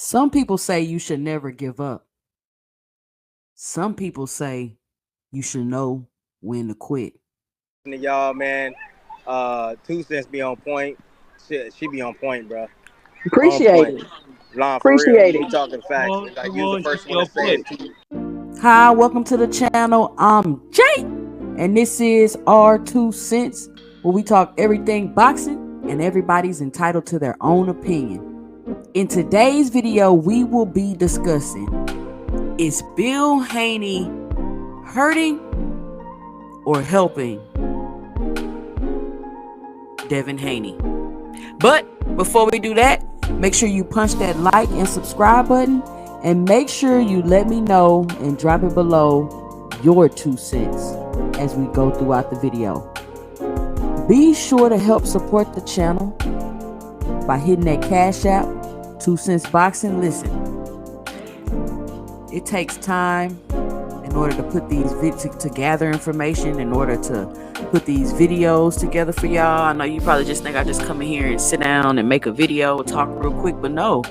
Some people say you should never give up. Some people say you should know when to quit. To y'all, man. 2 cents be on point. She be on point, bro. On Appreciate point. it. Line for real. Appreciate We it. talking facts. On, Like come you was the on, first one your to say point. it too. Hi, welcome to the channel. I'm Jay, and this is our 2 cents, where we talk everything boxing, and everybody's entitled to their own opinion. In today's video, we will be discussing: is Bill Haney hurting or helping Devin Haney? But before we do that, make sure you punch that like and subscribe button, and make sure you let me know and drop it below your 2 cents as we go throughout the video. Be sure to help support the channel by hitting that Cash App, 2 cents boxing. Listen, it takes time in order to put these to gather information, in order to put these videos together for y'all. I know you probably just think I just come in here and sit down and make a video, talk real quick, but no,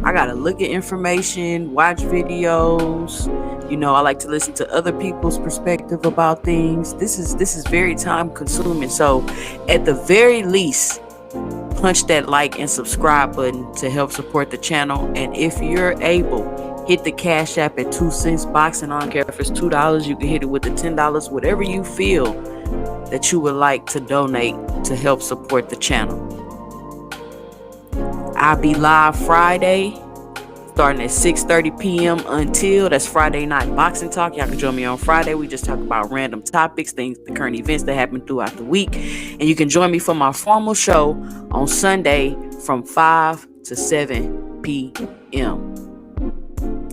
I gotta look at information, watch videos. You know, I like to listen to other people's perspective about things. This is very time consuming. So at the very least, punch that like and subscribe button to help support the channel. And if you're able, hit the Cash App at 2 cents boxing. I don't care if it's $2, you can hit it with the $10, whatever you feel that you would like to donate to help support the channel. I'll be live Friday starting at 6:30 p.m. until that's Friday night boxing talk. Y'all can join me on Friday. We just talk about random topics, things, the current events that happen throughout the week. And you can join me for my formal show on Sunday from 5 to 7 p.m.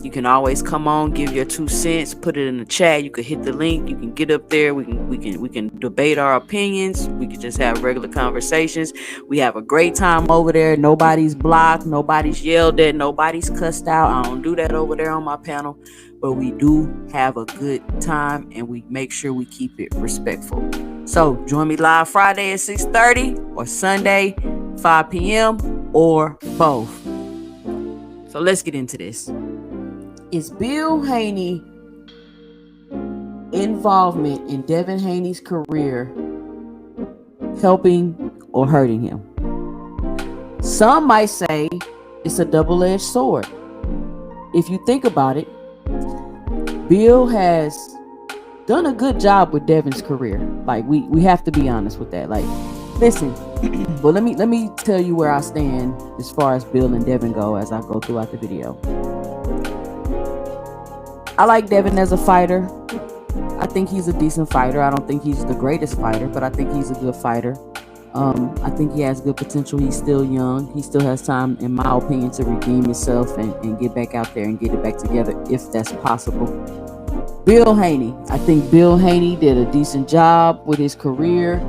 You can always come on, give your 2 cents, put it in the chat. You can hit the link. You can get up there. We can debate our opinions. We can just have regular conversations. We have a great time over there. Nobody's blocked. Nobody's yelled at. Nobody's cussed out. I don't do that over there on my panel. But we do have a good time, and we make sure we keep it respectful. So join me live Friday at 6:30 or Sunday 5 p.m. or both. So let's get into this. Is Bill Haney involvement in Devin Haney's career helping or hurting him? Some might say it's a double-edged sword. If you think about it, Bill has done a good job with Devin's career. Like we have to be honest with that. Like, listen, well, let me tell you where I stand as far as Bill and Devin go as I go throughout the video. I like Devin as a fighter. I think he's a decent fighter. I don't think he's the greatest fighter, but I think he's a good fighter. I think he has good potential. He's still young. He still has time, in my opinion, to redeem himself and get back out there and get it back together if that's possible. Bill Haney. I think Bill Haney did a decent job with his career.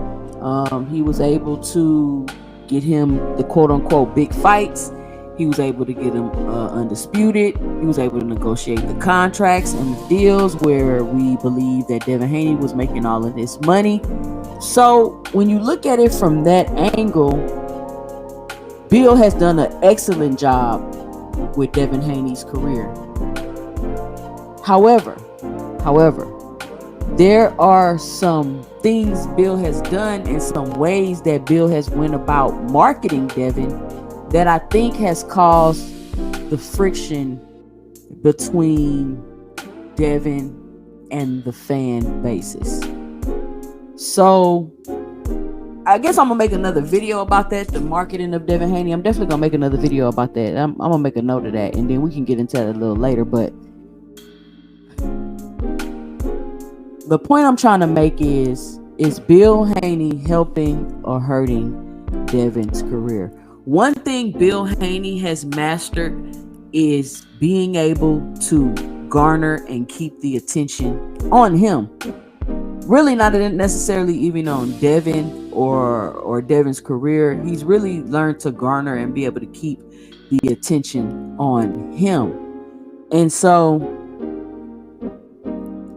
He was able to get him the quote-unquote big fights. He was able to get him undisputed. He was able to negotiate the contracts and the deals where we believe that Devin Haney was making all of this money. So when you look at it from that angle, Bill has done an excellent job with Devin Haney's career. However, there are some things Bill has done and some ways that Bill has went about marketing Devin that I think has caused the friction between Devin and the fan basis. So I guess I'm gonna make another video about that, the marketing of Devin Haney. I'm definitely gonna make another video about that. I'm gonna make a note of that, and then we can get into that a little later. But the point I'm trying to make is Bill Haney helping or hurting Devin's career? One thing Bill Haney has mastered is being able to garner and keep the attention on him. Really not necessarily even on Devin or Devin's career. He's really learned to garner and be able to keep the attention on him. And so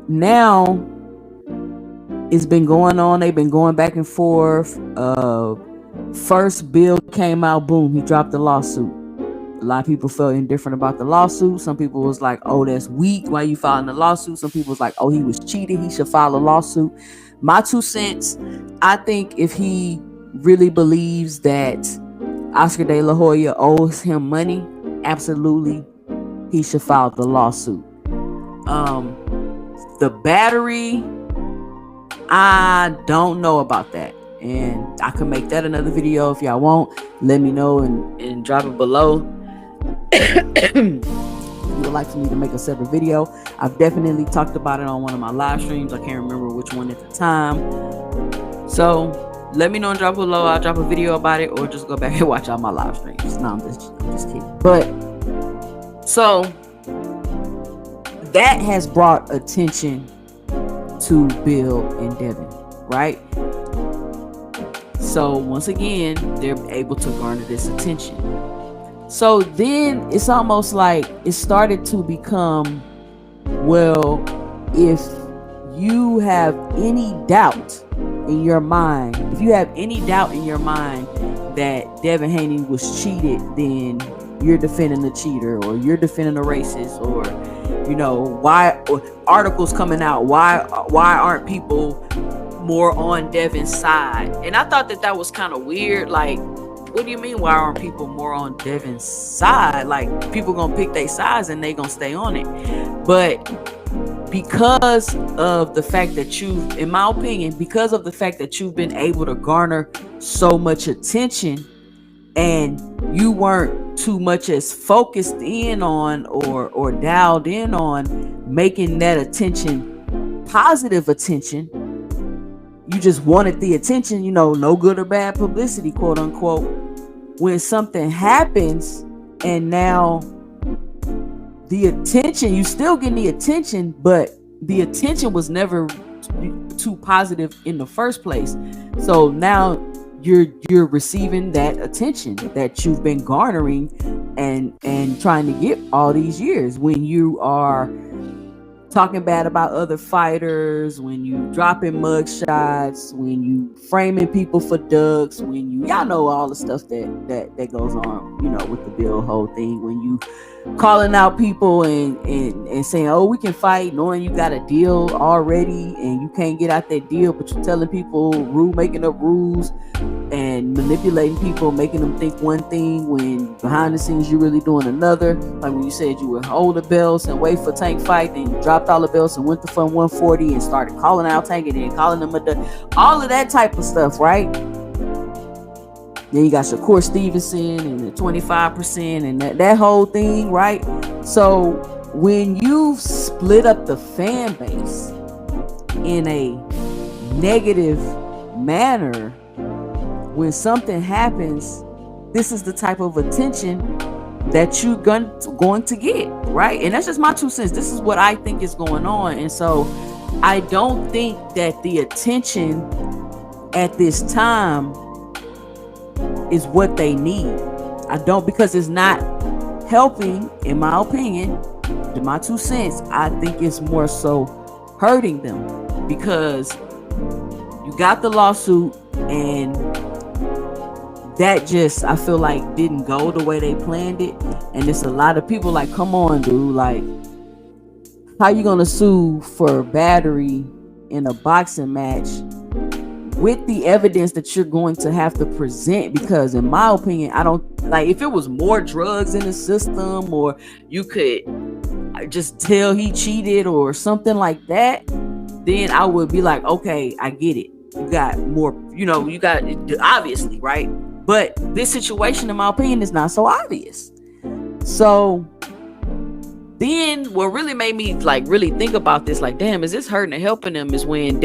now it's been going on. They've been going back and forth. First, Bill came out, boom, he dropped the lawsuit. A lot of people felt indifferent about the lawsuit. Some people was like, oh, that's weak. Why you filing a lawsuit? Some people was like, oh, he was cheated. He should file a lawsuit. My 2 cents, I think if he really believes that Oscar De La Hoya owes him money, absolutely, he should file the lawsuit. The battery, I don't know about that. And I can make that another video if y'all want. Let me know and drop it below. If you would like for me to make a separate video. I've definitely talked about it on one of my live streams. I can't remember which one at the time. So let me know and drop below. I'll drop a video about it, or just go back and watch all my live streams. No, I'm just kidding. But so that has brought attention to Bill and Devin, right? So once again, they're able to garner this attention. So then it's almost like it started to become, well, if you have any doubt in your mind, that Devin Haney was cheated, then you're defending the cheater, or you're defending the racist, or why articles coming out, why aren't people more on Devin's side? And I thought that was kind of weird. Like, what do you mean, why aren't people more on Devin's side? Like, people gonna pick their sides and they gonna stay on it. But because of the fact that in my opinion, because of the fact that you've been able to garner so much attention, and you weren't too much as focused in on or dialed in on making that attention positive attention, you just wanted the attention, no good or bad publicity, quote unquote. When something happens and now the attention, you still getting the attention, but the attention was never too positive in the first place. So now you're receiving that attention that you've been garnering and trying to get all these years. When you are talking bad about other fighters, when you dropping mug shots, when you framing people for ducks, when y'all know all the stuff that goes on, with the Bill whole thing, when you calling out people and saying, oh, we can fight, knowing you got a deal already and you can't get out that deal, but you're telling people, making up rules and manipulating people, making them think one thing when behind the scenes you're really doing another. Like when you said you would hold the belts and wait for Tank fight, then you dropped all the belts and went to Fun 140 and started calling out Tank and then calling them all of that type of stuff, right? Then you got Shakur Stevenson and the 25% and that whole thing, right? So when you split up the fan base in a negative manner, when something happens, this is the type of attention that you're going to get, right? And that's just my 2 cents. This is what I think is going on. And so I don't think that the attention at this time is what they need. I don't, because it's not helping, in my opinion, in my 2 cents. I think it's more so hurting them, because you got the lawsuit and that just, I feel like, didn't go the way they planned it. And it's a lot of people like, come on, dude, like, how you gonna sue for battery in a boxing match with the evidence that you're going to have to present? Because in my opinion, I don't, like, if it was more drugs in the system, or you could just tell he cheated or something like that, then I would be like, okay, I get it. You got more, you got, obviously, right? But this situation, in my opinion, is not so obvious. So then what really made me like really think about this, like, damn, is this hurting or helping them, is when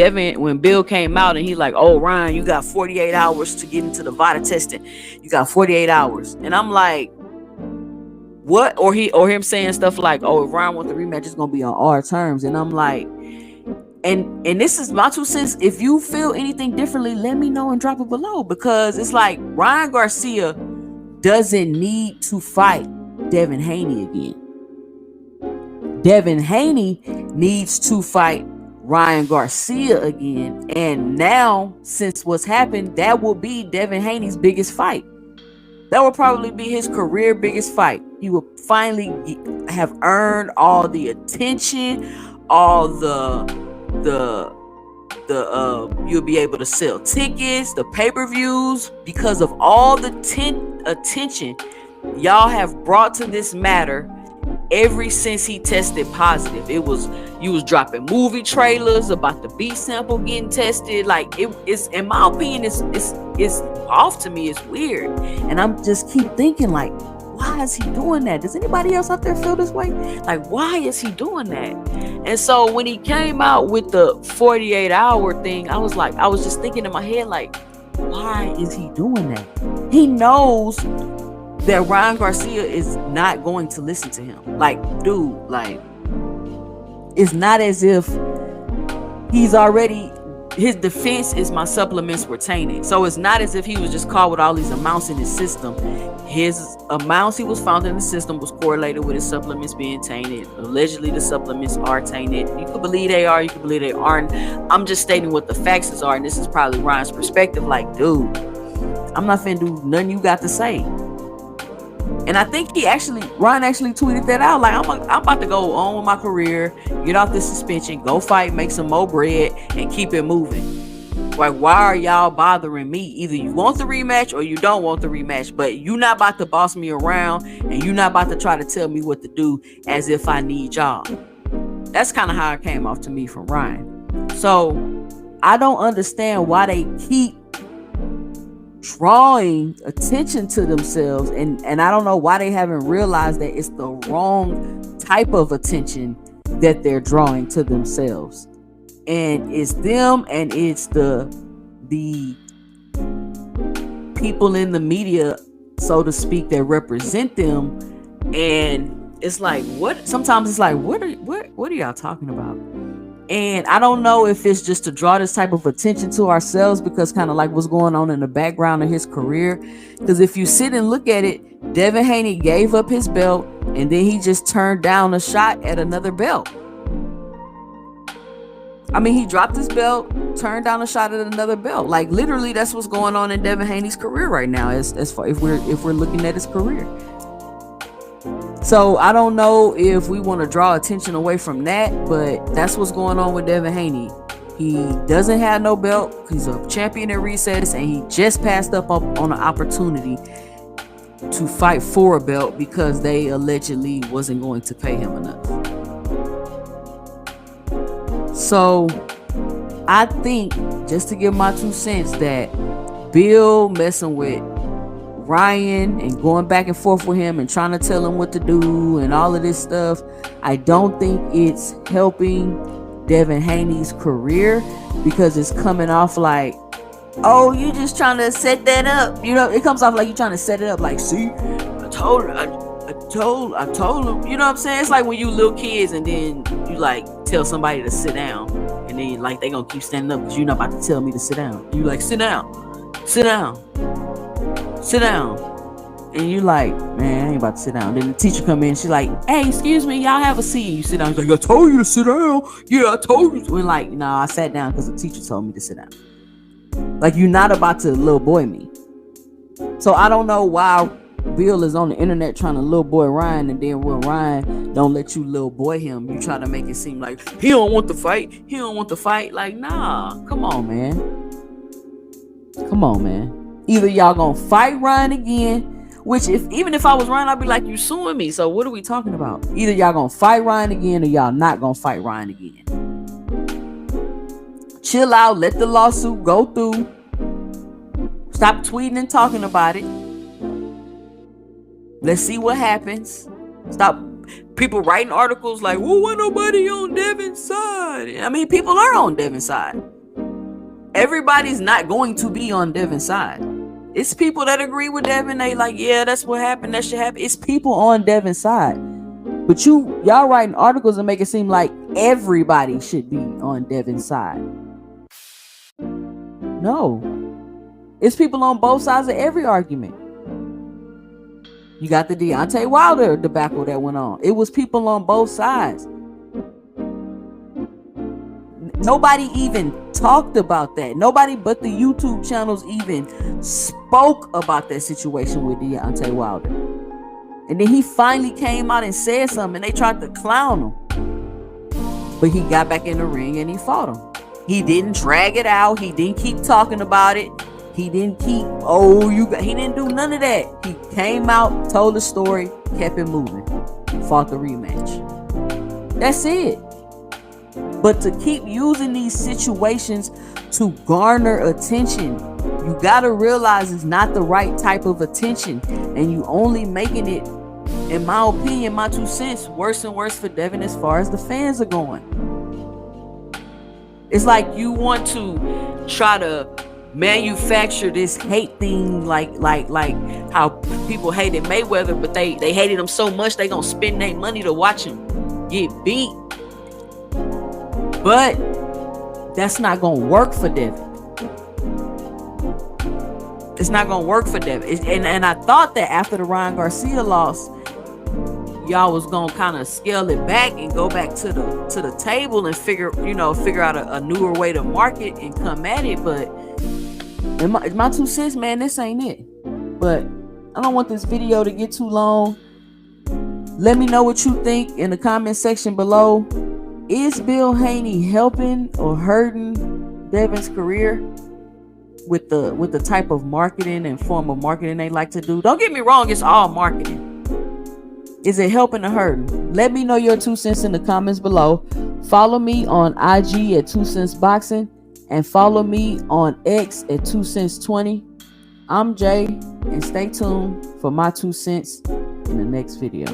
Bill came out and he like, oh, Ryan, you got 48 hours to get into the VADA testing. You got 48 hours. And I'm like, what? Or him saying stuff like, oh, if Ryan wants the rematch, it's gonna be on our terms. And I'm like, and this is my 2 cents. If you feel anything differently, let me know and drop it below, because it's like Ryan Garcia doesn't need to fight Devin Haney again. Devin Haney needs to fight Ryan Garcia again. And now, since what's happened, that will be Devin Haney's biggest fight. That would probably be his career biggest fight. He would finally have earned all the attention, all the you'll be able to sell tickets, the pay-per-views, because of all the attention y'all have brought to this matter ever since he tested positive. It was, you was dropping movie trailers about the beat sample getting tested. Like, it's, in my opinion, it's off to me. It's weird, and I'm just keep thinking, like, why is he doing that? Does anybody else out there feel this way? Like, why is he doing that? And so when he came out with the 48-hour thing, I was just thinking in my head, like, why is he doing that? He knows that Ryan Garcia is not going to listen to him. Like, dude, like, it's not as if he's already, his defense is my supplements were tainted. So it's not as if he was just caught with all these amounts in his system. His amounts he was found in the system was correlated with his supplements being tainted. Allegedly, the supplements are tainted. You could believe they are, you could believe they aren't. I'm just stating what the facts are, and this is probably Ryan's perspective. Like, dude, I'm not finna do nothing you got to say. And I think Ryan actually tweeted that out. Like, I'm about to go on with my career, get off this suspension, go fight, make some more bread, and keep it moving. Like, why are y'all bothering me? Either you want the rematch or you don't want the rematch, but you not about to boss me around, and you not about to try to tell me what to do as if I need y'all. That's kind of how it came off to me from Ryan. So I don't understand why they keep drawing attention to themselves, and I don't know why they haven't realized that it's the wrong type of attention that they're drawing to themselves. And it's them, and it's the people in the media, so to speak, that represent them. And it's like, what? Sometimes it's like, what are y'all talking about? And I don't know if it's just to draw this type of attention to ourselves, because kind of like what's going on in the background of his career. Because if you sit and look at it, Devin Haney gave up his belt, and then he just turned down a shot at another belt. I mean, he dropped his belt, turned down a shot at another belt. Like, literally, that's what's going on in Devin Haney's career right now, as far if we're looking at his career. So I don't know if we want to draw attention away from that, but that's what's going on with Devin Haney. He doesn't have no belt. He's a champion at recess, and he just passed up on an opportunity to fight for a belt because they allegedly wasn't going to pay him enough. So I think, just to give my 2 cents, that Bill messing with Ryan and going back and forth with him and trying to tell him what to do and all of this stuff, I don't think it's helping Devin Haney's career, because it's coming off like, oh, you just trying to set that up. You know, it comes off like you trying to set it up. Like, see, I told him. You know what I'm saying? It's like when you little kids and then you like tell somebody to sit down, and then like they gonna keep standing up because you're not about to tell me to sit down. You like, sit down, and you like, man, I ain't about to sit down. Then the teacher come in, she like, hey, excuse me, y'all have a seat. You sit down. He's like, I told you to sit down. Yeah, I told you. We're like, no, I sat down because the teacher told me to sit down. Like, you're not about to little boy me. So I don't know why Bill is on the internet trying to little boy Ryan, and then when Ryan don't let you little boy him, you try to make it seem like he don't want to fight. Like, nah, come on, man. Either y'all gonna fight Ryan again, which even if I was Ryan, I'd be like, you suing me, so what are we talking about? Either y'all gonna fight Ryan again, or y'all not gonna fight Ryan again. Chill out, let the lawsuit go through. Stop tweeting and talking about it. Let's see what happens. Stop people writing articles like, well, why nobody on Devin's side? I mean, people are on Devin's side. Everybody's not going to be on Devin's side. It's people that agree with Devin. They like, yeah, that's what happened. That should happen. It's people on Devin's side. But y'all writing articles and make it seem like everybody should be on Devin's side. No. It's people on both sides of every argument. You got the Deontay Wilder debacle that went on. It was people on both sides. Nobody even talked about that. Nobody but the YouTube channels even spoke about that situation with Deontay Wilder. And then he finally came out and said something, and they tried to clown him. But he got back in the ring and he fought him. He didn't drag it out. He didn't keep talking about it. He didn't keep, he didn't do none of that. He came out, told the story, kept it moving, fought the rematch. That's it. But to keep using these situations to garner attention, you gotta realize it's not the right type of attention, and you only making it, in my opinion, my 2 cents, worse and worse for Devin as far as the fans are going. It's like you want to try to manufacture this hate thing, like how people hated Mayweather, but they hated him so much they gonna spend their money to watch him get beat. But that's not gonna work for Devin. It's not gonna work for Devin. And I thought that after the Ryan Garcia loss, y'all was gonna kind of scale it back and go back to the table and figure out a newer way to market and come at it. But in my 2 cents, man, this ain't it. But I don't want this video to get too long. Let me know what you think in the comment section below. Is Bill Haney helping or hurting Devin's career with the type of marketing and form of marketing they like to do? Don't get me wrong, it's all marketing. Is it helping or hurting? Let me know your 2 cents in the comments below. Follow me on IG at 2 Cents Boxing and follow me on X at 2 Cents 20. I'm Jay, and stay tuned for my 2 cents in the next video.